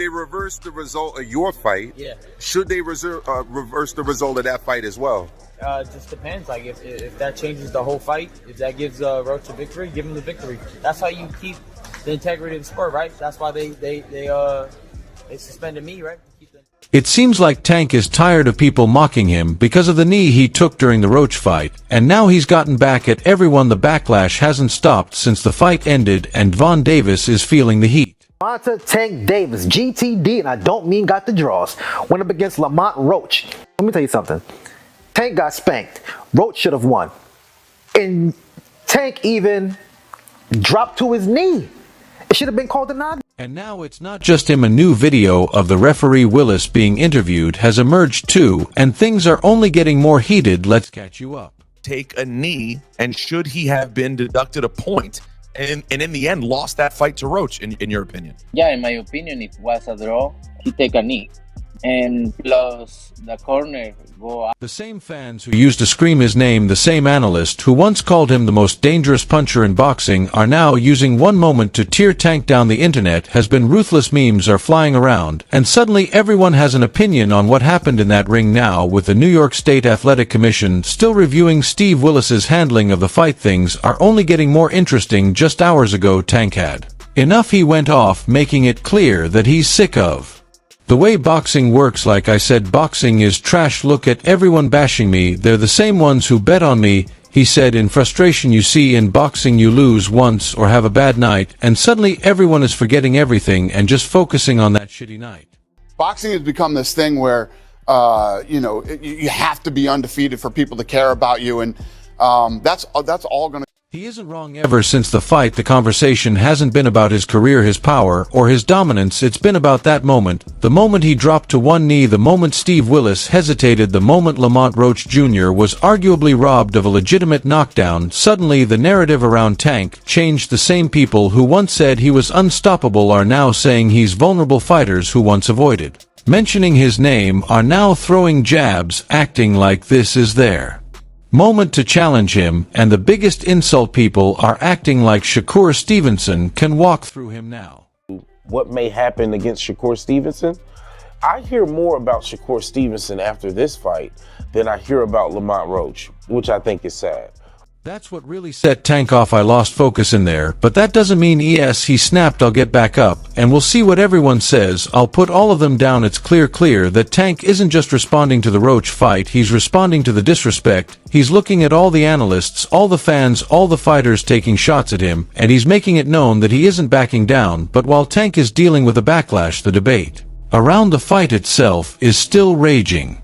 reverse the result of your fight. Yeah. Should they reverse the result of that fight as well? It just depends. Like if that changes the whole fight, if that gives Roach a victory, give him the victory. That's how you keep the integrity of the sport, right? That's why they suspended me, right? It seems like Tank is tired of people mocking him because of the knee he took during the Roach fight, and now he's gotten back at everyone. The backlash hasn't stopped since the fight ended, and Gervonta Davis is feeling the heat. Gervonta Tank Davis, GTD, and I don't mean got the draws, went up against Lamont Roach. Let me tell you something. Tank got spanked. Roach should have won. And Tank even dropped to his knee. It should have been called a knockdown. And now it's not just him. A new video of the referee Willis being interviewed has emerged too, and things are only getting more heated. Let's catch you up. Take a knee, and should he have been deducted a point and in the end lost that fight to Roach, in your opinion? Yeah, in my opinion, if it was a draw, he take a knee. And plus the corner go up. The same fans who used to scream his name, the same analyst who once called him the most dangerous puncher in boxing, are now using one moment to tear Tank down. The internet has been ruthless. Memes are flying around, and suddenly everyone has an opinion on what happened in that ring. Now, with the New York State Athletic Commission still reviewing Steve Willis's handling of the fight, things are only getting more interesting. Just hours ago, Tank had enough. He went off, making it clear that he's sick of the way boxing works. Like I said, boxing is trash. Look at everyone bashing me. They're the same ones who bet on me, he said in frustration. You see, in boxing you lose once or have a bad night, and suddenly everyone is forgetting everything and just focusing on that shitty night. Boxing has become this thing where, you have to be undefeated for people to care about you, and that's all going to... He isn't wrong. Ever since the fight, the conversation hasn't been about his career, his power, or his dominance. It's been about that moment, the moment he dropped to one knee, the moment Steve Willis hesitated, the moment Lamont Roach Jr. was arguably robbed of a legitimate knockdown. Suddenly, the narrative around Tank changed. The same people who once said he was unstoppable are now saying he's vulnerable. Fighters who once avoided mentioning his name are now throwing jabs, acting like this is their moment to challenge him, and the biggest insult, people are acting like Shakur Stevenson can walk through him now. What may happen against Shakur Stevenson? I hear more about Shakur Stevenson after this fight than I hear about Lamont Roach, which I think is sad. That's what really set Tank off. I lost focus in there, but that doesn't mean yes, he snapped. I'll get back up, and we'll see what everyone says. I'll put all of them down. It's clear that Tank isn't just responding to the Roach fight, he's responding to the disrespect. He's looking at all the analysts, all the fans, all the fighters taking shots at him, and he's making it known that he isn't backing down. But while Tank is dealing with a backlash, the debate around the fight itself is still raging.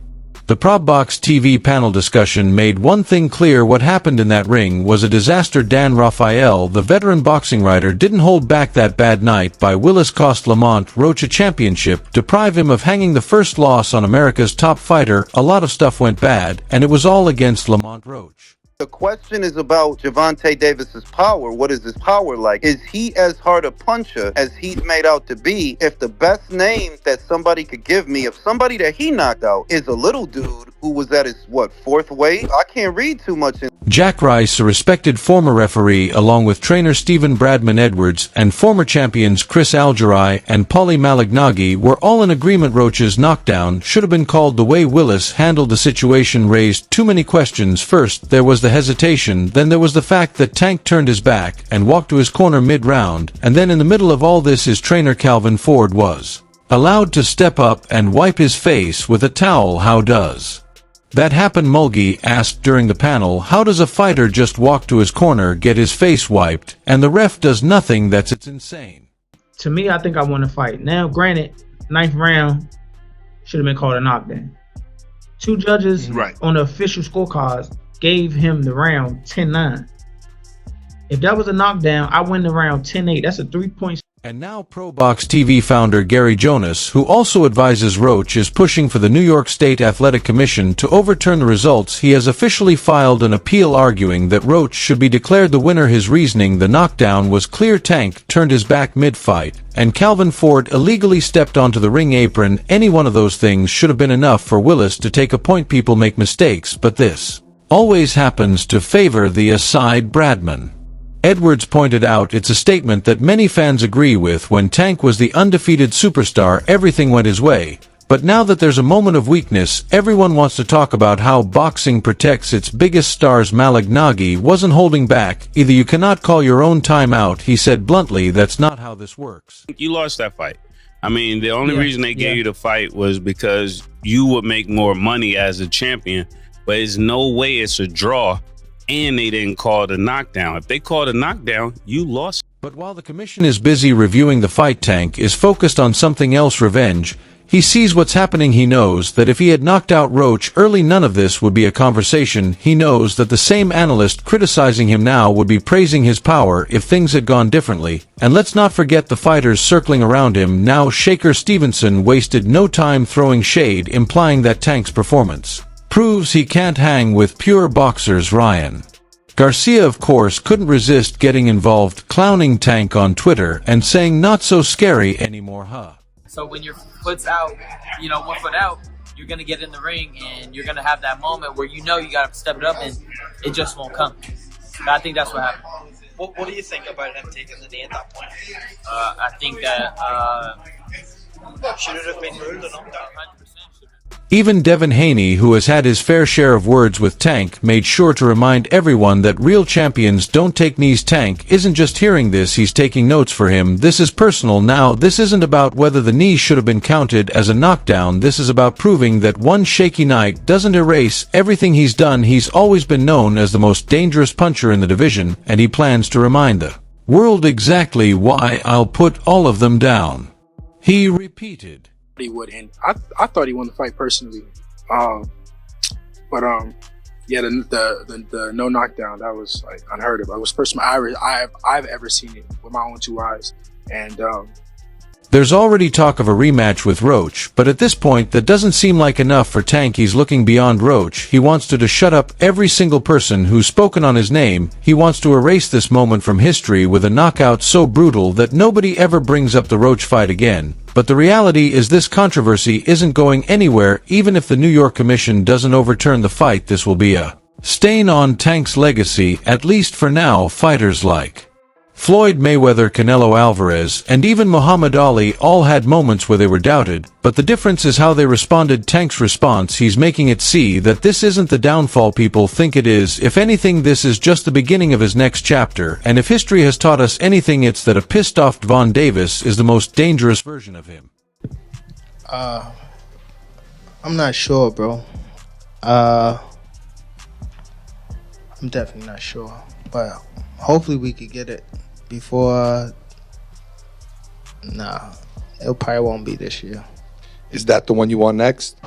The ProbBox TV panel discussion made one thing clear: what happened in that ring was a disaster. Dan Rafael, the veteran boxing writer, didn't hold back. That bad night by Willis cost Lamont Roach a championship, deprive him of hanging the first loss on America's top fighter. A lot of stuff went bad, and it was all against Lamont Roach. The question is about Gervonta Davis's power. What is his power like? Is he as hard a puncher as he's made out to be? If the best name that somebody could give me, if somebody that he knocked out is a little dude who was at his, fourth weight? I can't read too much. Jack Rice, a respected former referee, along with trainer Stephen Bradman Edwards and former champions Chris Algieri and Paulie Malignaggi, were all in agreement Roach's knockdown should have been called. The way Willis handled the situation raised too many questions. First, there was the hesitation, then there was the fact that Tank turned his back and walked to his corner mid-round, and then in the middle of all this, his trainer Calvin Ford was allowed to step up and wipe his face with a towel. How does that happen? Mulgi asked during the panel. How does a fighter just walk to his corner, get his face wiped, and the ref does nothing? It's insane. To me, I think I won the fight. Now, granted, 9th round should have been called a knockdown. Two judges on the official scorecards gave him the round 10-9. If that was a knockdown, I win the round 10-8. That's a 3-point. And now ProbBox TV founder Gary Jonas, who also advises Roach, is pushing for the New York State Athletic Commission to overturn the results. He has officially filed an appeal arguing that Roach should be declared the winner. His reasoning: the knockdown was clear. Tank turned his back mid-fight, and Calvin Ford illegally stepped onto the ring apron. Any one of those things should have been enough for Willis to take a point. People make mistakes, but this always happens to favor the side. Bradman Edwards pointed out it's a statement that many fans agree with. When Tank was the undefeated superstar, everything went his way. But now that there's a moment of weakness, everyone wants to talk about how boxing protects its biggest stars. Malik Nagy wasn't holding back. Either you cannot call your own time out, he said bluntly. That's not how this works. You lost that fight. I mean, the only reason they gave you the fight was because you would make more money as a champion, but there's no way it's a draw, and they didn't call it a knockdown. If they called a knockdown, you lost. But while the commission is busy reviewing the fight, Tank is focused on something else: revenge. He sees what's happening. He knows that if he had knocked out Roach early, none of this would be a conversation. He knows that the same analyst criticizing him now would be praising his power if things had gone differently. And let's not forget the fighters circling around him now. Shaker Stevenson wasted no time throwing shade, implying that Tank's performance proves he can't hang with pure boxers. Ryan Garcia, of course, couldn't resist getting involved, clowning Tank on Twitter and saying not so scary anymore, huh? So when your foot's out, you know, 1 foot out, you're going to get in the ring and you're going to have that moment where you know you got to step it up and it just won't come. But I think that's what happened. What do you think about him taking the knee at that point? I think that... should it have been ruled a knockdown? Even Devin Haney, who has had his fair share of words with Tank, made sure to remind everyone that real champions don't take knees. Tank isn't just hearing this, he's taking notes for him. This is personal now. This isn't about whether the knee should have been counted as a knockdown. This is about proving that one shaky night doesn't erase everything he's done. He's always been known as the most dangerous puncher in the division, and he plans to remind the world exactly why. I'll put all of them down, he repeated. He would, and I thought he won the fight personally, but yeah, the no knockdown, that was like unheard of. It was the first time I've ever seen it with my own 2 eyes, and there's already talk of a rematch with Roach, but at this point that doesn't seem like enough for Tank. He's looking beyond Roach. He wants to shut up every single person who's spoken on his name. He wants to erase this moment from history with a knockout so brutal that nobody ever brings up the Roach fight again. But the reality is this controversy isn't going anywhere. Even if the New York Commission doesn't overturn the fight, this will be a stain on Tank's legacy, at least for now. Fighters like Floyd Mayweather, Canelo Alvarez, and even Muhammad Ali all had moments where they were doubted, but the difference is how they responded. Tank's response, he's making it see that this isn't the downfall people think it is. If anything, this is just the beginning of his next chapter, and if history has taught us anything, it's that a pissed-off Gervonta Davis is the most dangerous version of him. I'm not sure, bro. I'm definitely not sure, but hopefully we could get it before. Nah, it probably won't be this year. Is that the one you want next?